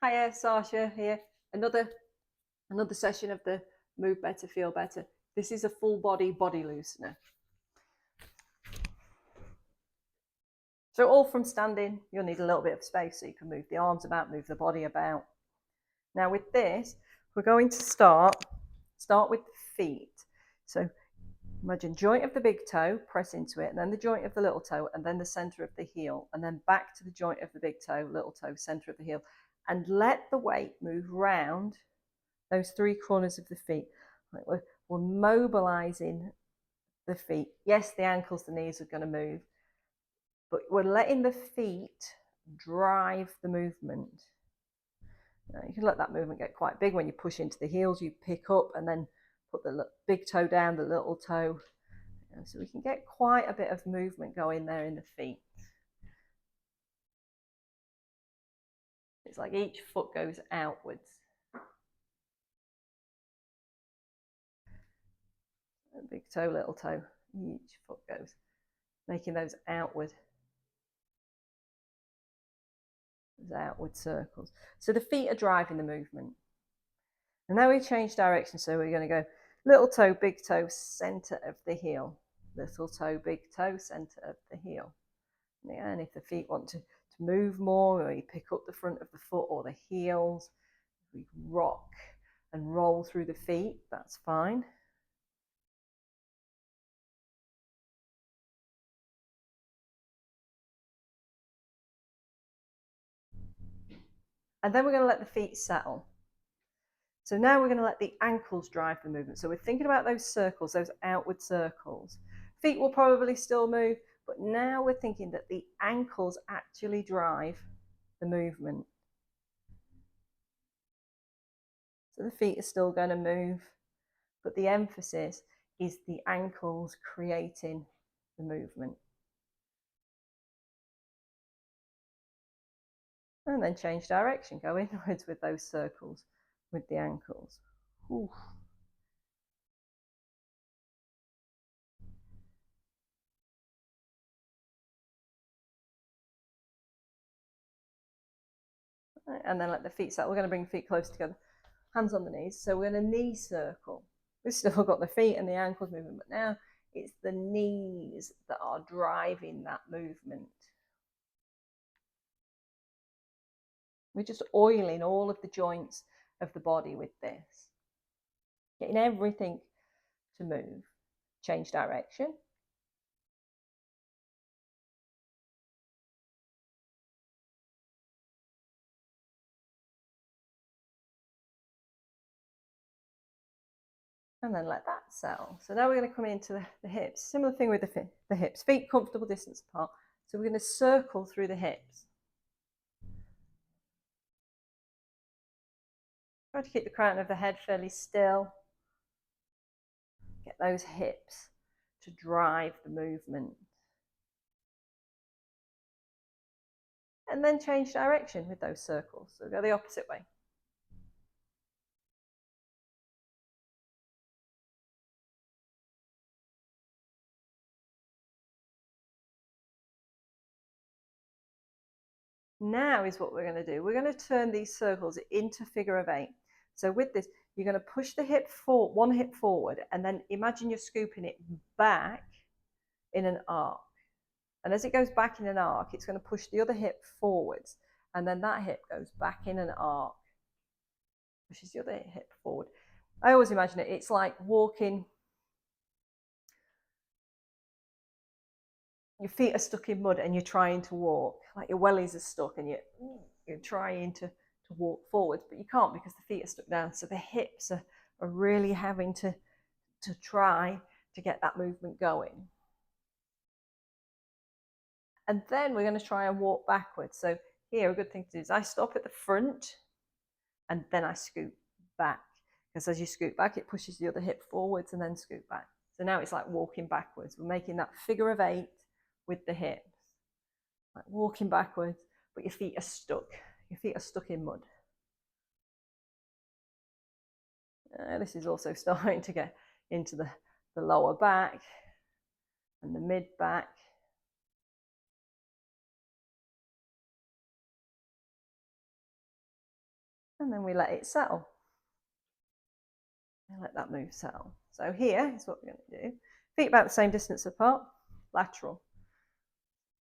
Hiya, Sasha here. Another session of the Move Better, Feel Better. This is a full body loosener. So all from standing, you'll need a little bit of space so you can move the arms about, move the body about. Now with this, we're going to start with the feet. So imagine joint of the big toe, press into it, and then the joint of the little toe, and then the center of the heel, and then back to the joint of the big toe, little toe, center of the heel, and let the weight move round those three corners of the feet. We're mobilizing the feet. Yes, the ankles, the knees are going to move, but we're letting the feet drive the movement. Now, you can let that movement get quite big when you push into the heels. You pick up and then put the big toe down, the little toe. So we can get quite a bit of movement going there in the feet. It's like each foot goes outwards. Big toe, little toe, each foot goes, making those outward circles. So the feet are driving the movement. And now we change direction. So we're going to go little toe, big toe, center of the heel. Little toe, big toe, center of the heel. And if the feet want to move more, or you pick up the front of the foot or the heels, we rock and roll through the feet, that's fine. And then we're going to let the feet settle. So now we're going to let the ankles drive the movement. So we're thinking about those circles, those outward circles. Feet will probably still move, but now we're thinking that the ankles actually drive the movement. So the feet are still going to move, but the emphasis is the ankles creating the movement. And then change direction, go inwards with those circles with the ankles. Oof. And then let the feet settle. We're going to bring the feet close together, hands on the knees. So we're going to knee circle. We've still got the feet and the ankles moving, but now it's the knees that are driving that movement. We're just oiling all of the joints of the body with this, getting everything to move. Change direction. And then let that settle. So now we're going to come into the hips. Similar thing with the hips. Feet comfortable distance apart. So we're going to circle through the hips. Try to keep the crown of the head fairly still. Get those hips to drive the movement. And then change direction with those circles. So go the opposite way. Now is what we're going to do. We're going to turn these circles into figure of 8. So with this, you're going to push the hip forward, one hip forward, and then imagine you're scooping it back in an arc. And as it goes back in an arc, it's going to push the other hip forwards, and then that hip goes back in an arc, pushes the other hip forward. I always imagine it, it's like walking. Your feet are stuck in mud and you're trying to walk, like your wellies are stuck and you're trying to walk forward, but you can't because the feet are stuck down. So the hips are really having to try to get that movement going. And then we're going to try and walk backwards. So here, a good thing to do is I stop at the front and then I scoot back. Because as you scoot back, it pushes the other hip forwards and then scoot back. So now it's like walking backwards. We're making that figure of 8 with the hips. Like walking backwards, but your feet are stuck. Your feet are stuck in mud. This is also starting to get into the lower back and the mid back. And then we let it settle. And let that move settle. So here is what we're going to do. Feet about the same distance apart, lateral.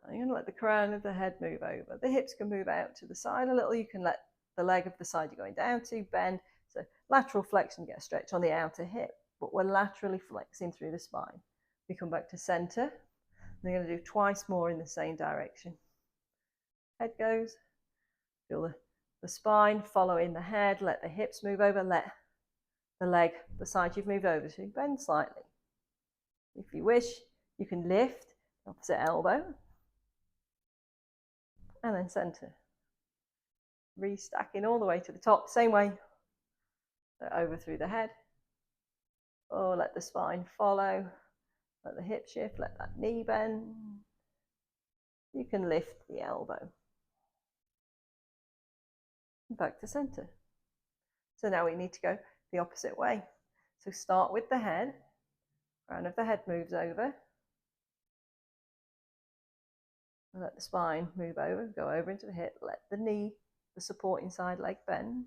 I'm going to let the crown of the head move over. The hips can move out to the side a little. You can let the leg of the side you're going down to bend. So lateral flexion, get a stretch on the outer hip, but we're laterally flexing through the spine. We come back to center. We're going to do twice more in the same direction. Head goes. Feel the spine following the head. Let the hips move over. Let the leg, the side you've moved over to, bend slightly. If you wish, you can lift the opposite elbow and then center. Restacking all the way to the top, same way. So over through the head. Or let the spine follow. Let the hip shift, let that knee bend. You can lift the elbow. Back to center. So now we need to go the opposite way. So start with the head. Crown of the head moves over. Let the spine move over, go over into the hip. Let the knee, the supporting side leg bend.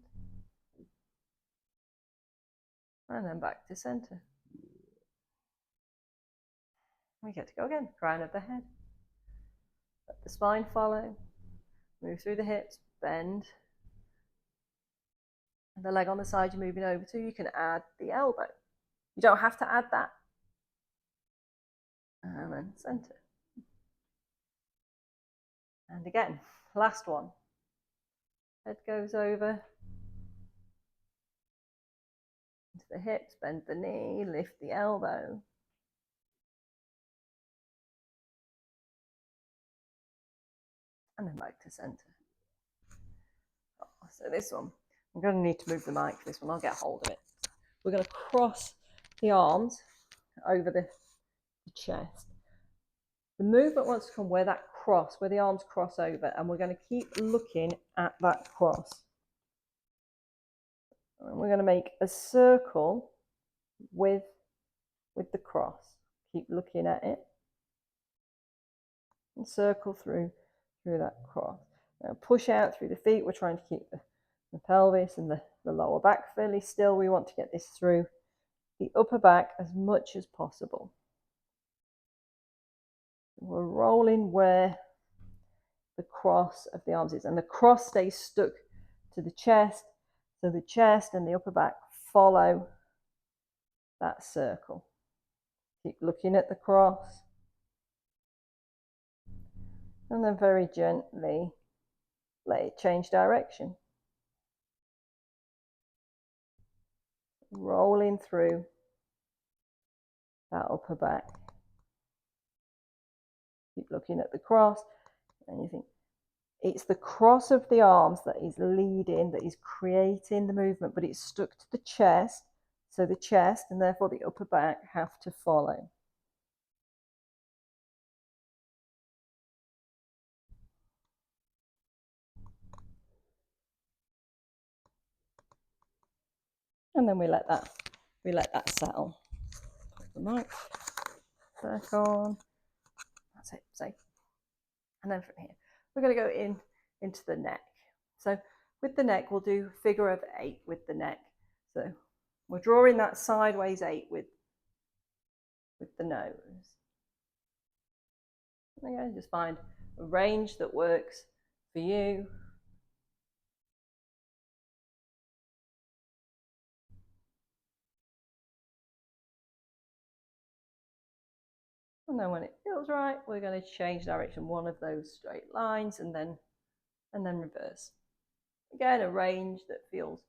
And then back to center. We get to go again. Crown of the head. Let the spine follow. Move through the hips, bend. And the leg on the side you're moving over to, you can add the elbow. You don't have to add that. And then center. And again, last one. Head goes over. Into the hips, bend the knee, lift the elbow. And then back to center. So this one, I'm going to need to move the mic for this one. I'll get hold of it. We're going to cross the arms over the chest. The movement wants to come where that cross, where the arms cross over, and we're going to keep looking at that cross. And we're going to make a circle with the cross. Keep looking at it and circle through that cross. Now push out through the feet. We're trying to keep the pelvis and the lower back fairly still. We want to get this through the upper back as much as possible. We're rolling where the cross of the arms is, and the cross stays stuck to the chest, so the chest and the upper back follow that circle. Keep looking at the cross, and then very gently let it change direction. Rolling through that upper back. Keep looking at the cross, and you think it's the cross of the arms that is leading, that is creating the movement, but it's stuck to the chest, so the chest and therefore the upper back have to follow. And then we let that settle. Put the mic back on. That's it. So, and then from here, we're going to go into the neck. So with the neck, we'll do figure of 8 with the neck. So we're drawing that sideways 8 with the nose. And again, just find a range that works for you. And then when it feels right, we're going to change direction, one of those straight lines, and then reverse. Again, a range that feels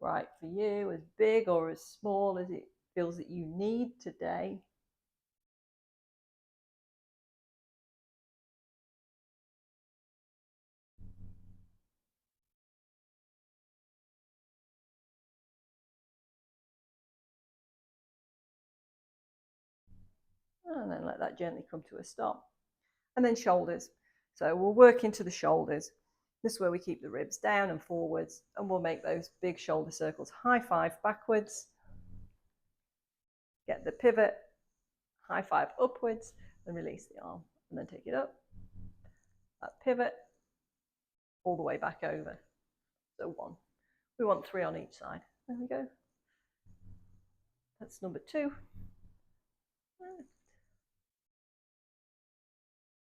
right for you, as big or as small as it feels that you need today. And then let that gently come to a stop. And then shoulders. So we'll work into the shoulders. This is where we keep the ribs down and forwards, and we'll make those big shoulder circles. High five backwards. Get the pivot. High five upwards, and release the arm. And then take it up. That pivot all the way back over. So 1, We want 3 on each side. There we go. That's number 2.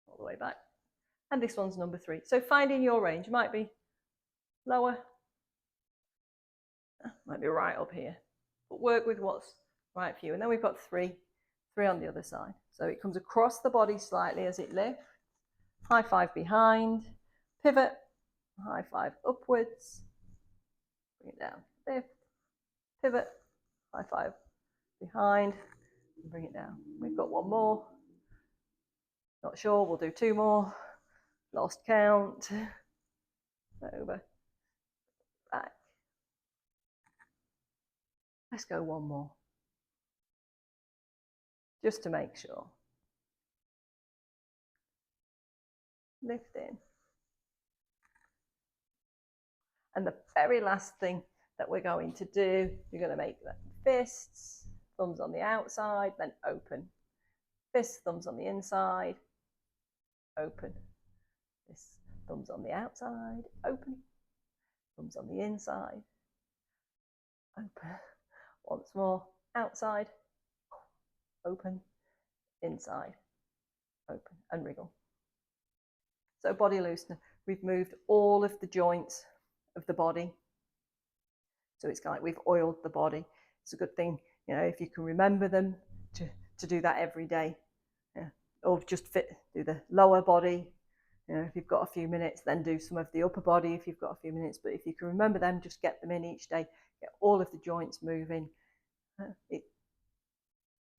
All the way back. And this one's number 3. So finding your range might be lower, might be right up here, but work with what's right for you. And then we've got 3 on the other side. So it comes across the body slightly as it lifts. High 5 behind, pivot, high 5 upwards, bring it down, lift, pivot, high 5 behind, and bring it down. We've got 1 more. Not sure, we'll do 2 more. Lost count. Over, back. Let's go 1 more. Just to make sure. Lift in. And the very last thing that we're going to do, you're going to make the fists, thumbs on the outside, then open. Fists, thumbs on the inside, open. Fists, thumbs on the outside, open. Thumbs on the inside, open. Once more, outside, open, inside, open, and wriggle. So body loosener, we've moved all of the joints of the body. So it's kind of like we've oiled the body. It's a good thing, you know, if you can remember them to do that every day. Yeah. Or just do the lower body. You know, if you've got a few minutes, then do some of the upper body if you've got a few minutes. But if you can remember them, just get them in each day. Get all of the joints moving. The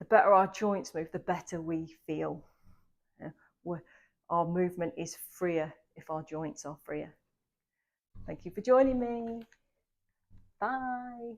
better our joints move, the better we feel. Yeah. Our movement is freer if our joints are freer. Thank you for joining me. Bye.